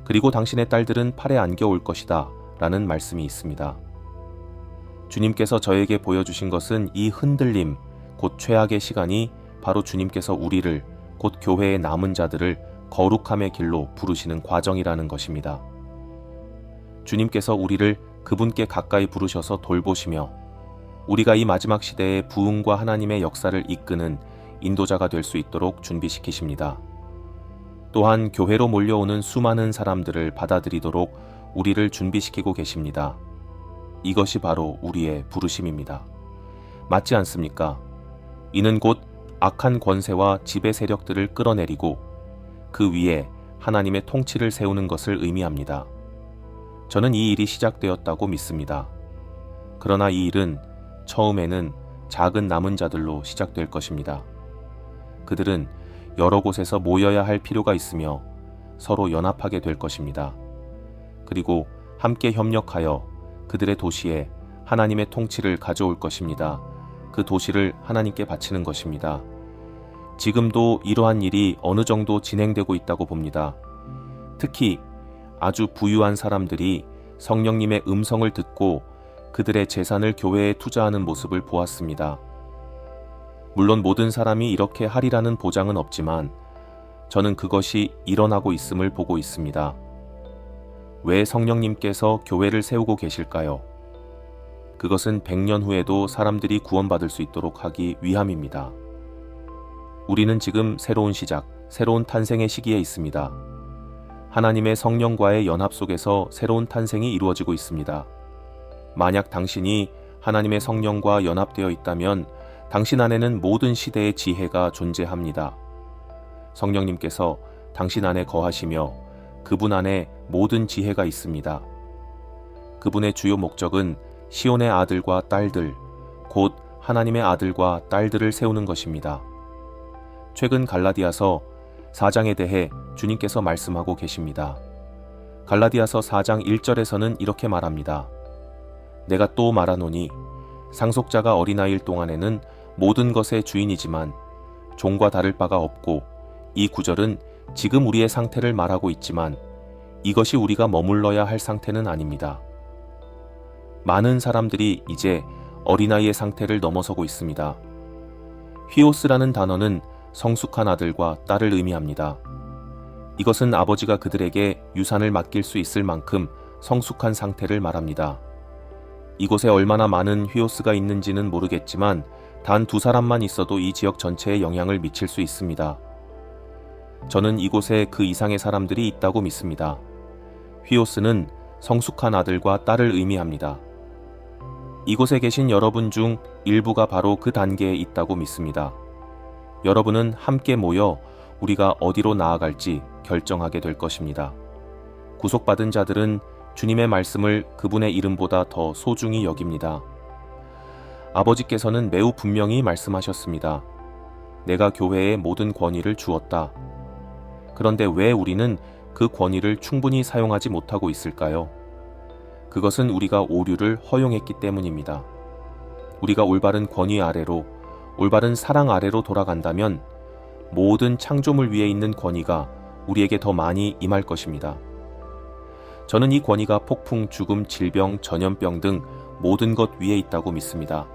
그리고 당신의 딸들은 팔에 안겨 올 것이다 라는 말씀이 있습니다. 주님께서 저에게 보여주신 것은 이 흔들림, 곧 최악의 시간이 바로 주님께서 우리를, 곧 교회의 남은 자들을 거룩함의 길로 부르시는 과정이라는 것입니다. 주님께서 우리를 그분께 가까이 부르셔서 돌보시며 우리가 이 마지막 시대의 부흥과 하나님의 역사를 이끄는 인도자가 될 수 있도록 준비시키십니다. 또한 교회로 몰려오는 수많은 사람들을 받아들이도록 우리를 준비시키고 계십니다. 이것이 바로 우리의 부르심입니다. 맞지 않습니까? 이는 곧 악한 권세와 지배 세력들을 끌어내리고 그 위에 하나님의 통치를 세우는 것을 의미합니다. 저는 이 일이 시작되었다고 믿습니다. 그러나 이 일은 처음에는 작은 남은 자들로 시작될 것입니다. 그들은 여러 곳에서 모여야 할 필요가 있으며 서로 연합하게 될 것입니다. 그리고 함께 협력하여 그들의 도시에 하나님의 통치를 가져올 것입니다. 그 도시를 하나님께 바치는 것입니다. 지금도 이러한 일이 어느 정도 진행되고 있다고 봅니다. 특히 아주 부유한 사람들이 성령님의 음성을 듣고 그들의 재산을 교회에 투자하는 모습을 보았습니다. 물론 모든 사람이 이렇게 하리라는 보장은 없지만 저는 그것이 일어나고 있음을 보고 있습니다. 왜 성령님께서 교회를 세우고 계실까요? 그것은 100년 후에도 사람들이 구원받을 수 있도록 하기 위함입니다. 우리는 지금 새로운 시작, 새로운 탄생의 시기에 있습니다. 하나님의 성령과의 연합 속에서 새로운 탄생이 이루어지고 있습니다. 만약 당신이 하나님의 성령과 연합되어 있다면 당신 안에는 모든 시대의 지혜가 존재합니다. 성령님께서 당신 안에 거하시며 그분 안에 모든 지혜가 있습니다. 그분의 주요 목적은 시온의 아들과 딸들, 곧 하나님의 아들과 딸들을 세우는 것입니다. 최근 갈라디아서 4장에 대해 주님께서 말씀하고 계십니다. 갈라디아서 4장 1절에서는 이렇게 말합니다. 내가 또 말하노니 상속자가 어린아이일 동안에는 모든 것의 주인이지만 종과 다를 바가 없고, 이 구절은 지금 우리의 상태를 말하고 있지만 이것이 우리가 머물러야 할 상태는 아닙니다. 많은 사람들이 이제 어린아이의 상태를 넘어서고 있습니다. 휘오스라는 단어는 성숙한 아들과 딸을 의미합니다. 이것은 아버지가 그들에게 유산을 맡길 수 있을 만큼 성숙한 상태를 말합니다. 이곳에 얼마나 많은 휘오스가 있는지는 모르겠지만 단 2사람만 있어도 이 지역 전체에 영향을 미칠 수 있습니다. 저는 이곳에 그 이상의 사람들이 있다고 믿습니다. 휘오스는 성숙한 아들과 딸을 의미합니다. 이곳에 계신 여러분 중 일부가 바로 그 단계에 있다고 믿습니다. 여러분은 함께 모여 우리가 어디로 나아갈지 결정하게 될 것입니다. 구속받은 자들은 주님의 말씀을 그분의 이름보다 더 소중히 여깁니다. 아버지께서는 매우 분명히 말씀하셨습니다. 내가 교회에 모든 권위를 주었다. 그런데 왜 우리는 그 권위를 충분히 사용하지 못하고 있을까요? 그것은 우리가 오류를 허용했기 때문입니다. 우리가 올바른 권위 아래로, 올바른 사랑 아래로 돌아간다면 모든 창조물 위에 있는 권위가 우리에게 더 많이 임할 것입니다. 저는 이 권위가 폭풍, 죽음, 질병, 전염병 등 모든 것 위에 있다고 믿습니다.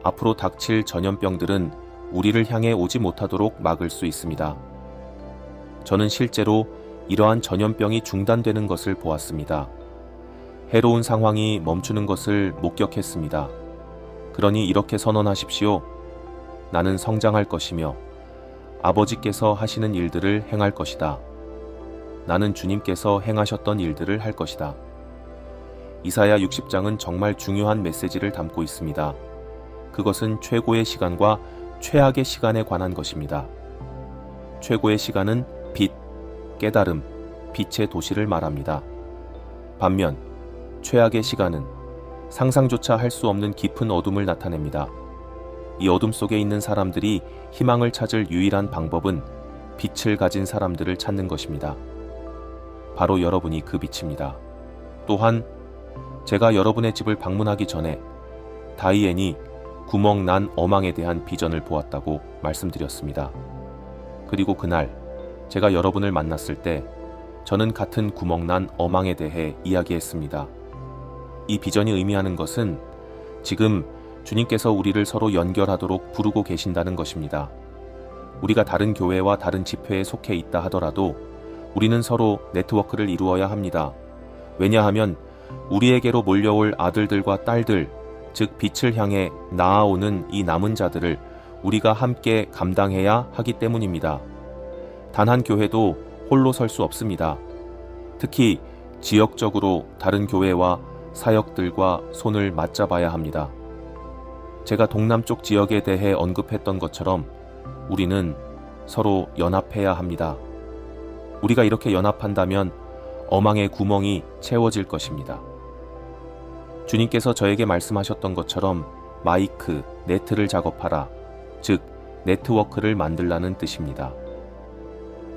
앞으로 닥칠 전염병들은 우리를 향해 오지 못하도록 막을 수 있습니다. 저는 실제로 이러한 전염병이 중단되는 것을 보았습니다. 해로운 상황이 멈추는 것을 목격했습니다. 그러니 이렇게 선언하십시오. 나는 성장할 것이며 아버지께서 하시는 일들을 행할 것이다. 나는 주님께서 행하셨던 일들을 할 것이다. 이사야 60장은 정말 중요한 메시지를 담고 있습니다. 그것은 최고의 시간과 최악의 시간에 관한 것입니다. 최고의 시간은 빛, 깨달음, 빛의 도시를 말합니다. 반면 최악의 시간은 상상조차 할 수 없는 깊은 어둠을 나타냅니다. 이 어둠 속에 있는 사람들이 희망을 찾을 유일한 방법은 빛을 가진 사람들을 찾는 것입니다. 바로 여러분이 그 빛입니다. 또한 제가 여러분의 집을 방문하기 전에 다이앤이 구멍 난 어망에 대한 비전을 보았다고 말씀드렸습니다. 그리고 그날 제가 여러분을 만났을 때 저는 같은 구멍 난 어망에 대해 이야기했습니다. 이 비전이 의미하는 것은 지금 주님께서 우리를 서로 연결하도록 부르고 계신다는 것입니다. 우리가 다른 교회와 다른 집회에 속해 있다 하더라도 우리는 서로 네트워크를 이루어야 합니다. 왜냐하면 우리에게로 몰려올 아들들과 딸들, 즉 빛을 향해 나아오는 이 남은 자들을 우리가 함께 감당해야 하기 때문입니다. 단 한 교회도 홀로 설 수 없습니다. 특히 지역적으로 다른 교회와 사역들과 손을 맞잡아야 합니다. 제가 동남쪽 지역에 대해 언급했던 것처럼 우리는 서로 연합해야 합니다. 우리가 이렇게 연합한다면 어망의 구멍이 채워질 것입니다. 주님께서 저에게 말씀하셨던 것처럼 마이크, 네트를 작업하라, 즉 네트워크를 만들라는 뜻입니다.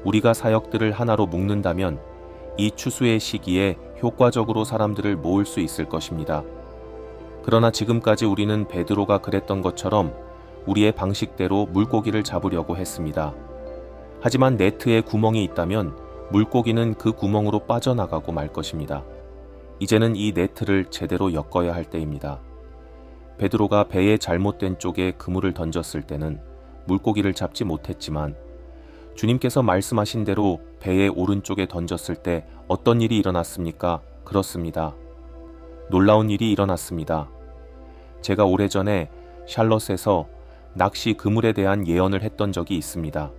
우리가 사역들을 하나로 묶는다면 이 추수의 시기에 효과적으로 사람들을 모을 수 있을 것입니다. 그러나 지금까지 우리는 베드로가 그랬던 것처럼 우리의 방식대로 물고기를 잡으려고 했습니다. 하지만 네트에 구멍이 있다면 물고기는 그 구멍으로 빠져나가고 말 것입니다. 이제는 이 네트를 제대로 엮어야 할 때입니다. 베드로가 배의 잘못된 쪽에 그물을 던졌을 때는 물고기를 잡지 못했지만 주님께서 말씀하신 대로 배의 오른쪽에 던졌을 때 어떤 일이 일어났습니까? 그렇습니다. 놀라운 일이 일어났습니다. 제가 오래전에 샬럿에서 낚시 그물에 대한 예언을 했던 적이 있습니다.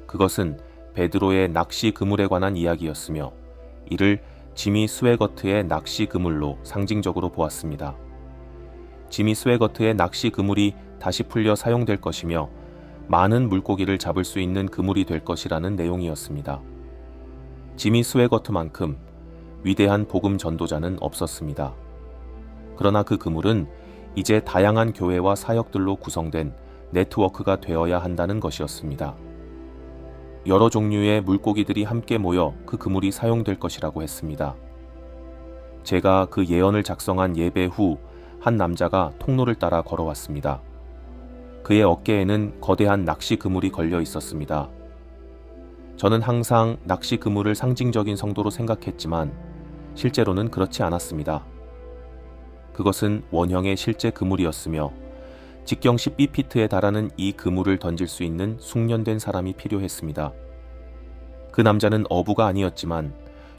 그것은 베드로의 낚시 그물에 관한 이야기였으며 이를 지미 스웨거트의 낚시 그물로 상징적으로 보았습니다. 지미 스웨거트의 낚시 그물이 다시 풀려 사용될 것이며 많은 물고기를 잡을 수 있는 그물이 될 것이라는 내용이었습니다. 지미 스웨거트만큼 위대한 복음 전도자는 없었습니다. 그러나 그 그물은 이제 다양한 교회와 사역들로 구성된 네트워크가 되어야 한다는 것이었습니다. 여러 종류의 물고기들이 함께 모여 그 그물이 사용될 것이라고 했습니다. 제가 그 예언을 작성한 예배 후 한 남자가 통로를 따라 걸어왔습니다. 그의 어깨에는 거대한 낚시 그물이 걸려 있었습니다. 저는 항상 낚시 그물을 상징적인 성도로 생각했지만 실제로는 그렇지 않았습니다. 그것은 원형의 실제 그물이었으며 직경 12피트에 달하는 이 그물을 던질 수 있는 숙련된 사람이 필요했습니다. 그 남자는 어부가 아니었지만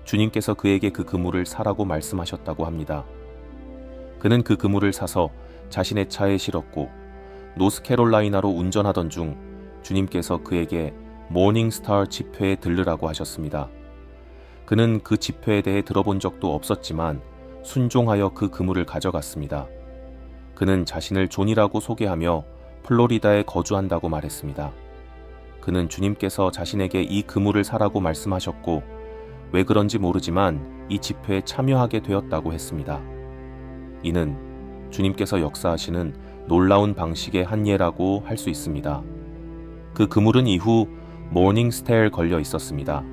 주님께서 그에게 그 그물을 사라고 말씀하셨다고 합니다. 그는 그 그물을 사서 자신의 차에 실었고 노스캐롤라이나로 운전하던 중 주님께서 그에게 모닝스타 집회에 들르라고 하셨습니다. 그는 그 집회에 대해 들어본 적도 없었지만 순종하여 그 그물을 가져갔습니다. 그는 자신을 존이라고 소개하며 플로리다에 거주한다고 말했습니다. 그는 주님께서 자신에게 이 그물을 사라고 말씀하셨고 왜 그런지 모르지만 이 집회에 참여하게 되었다고 했습니다. 이는 주님께서 역사하시는 놀라운 방식의 한 예라고 할 수 있습니다. 그 그물은 이후 모닝스텔 걸려 있었습니다.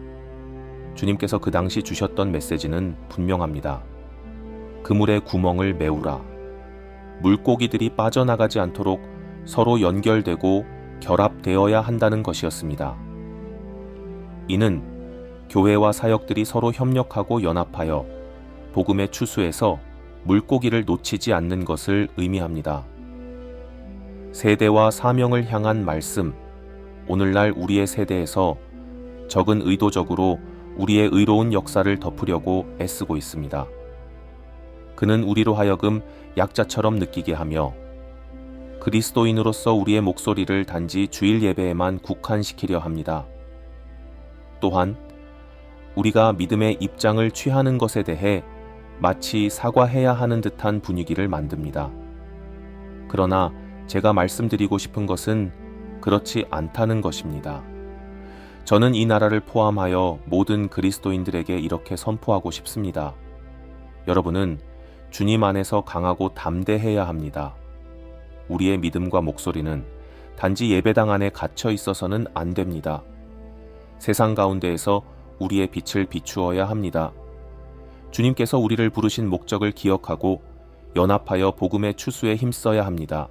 주님께서 그 당시 주셨던 메시지는 분명합니다. 그물의 구멍을 메우라. 물고기들이 빠져나가지 않도록 서로 연결되고 결합되어야 한다는 것이었습니다. 이는 교회와 사역들이 서로 협력하고 연합하여 복음의 추수에서 물고기를 놓치지 않는 것을 의미합니다. 세대와 사명을 향한 말씀, 오늘날 우리의 세대에서 적은 의도적으로 우리의 의로운 역사를 덮으려고 애쓰고 있습니다. 그는 우리로 하여금 약자처럼 느끼게 하며 그리스도인으로서 우리의 목소리를 단지 주일 예배에만 국한시키려 합니다. 또한 우리가 믿음의 입장을 취하는 것에 대해 마치 사과해야 하는 듯한 분위기를 만듭니다. 그러나 제가 말씀드리고 싶은 것은 그렇지 않다는 것입니다. 저는 이 나라를 포함하여 모든 그리스도인들에게 이렇게 선포하고 싶습니다. 여러분은 주님 안에서 강하고 담대해야 합니다. 우리의 믿음과 목소리는 단지 예배당 안에 갇혀 있어서는 안 됩니다. 세상 가운데에서 우리의 빛을 비추어야 합니다. 주님께서 우리를 부르신 목적을 기억하고 연합하여 복음의 추수에 힘써야 합니다.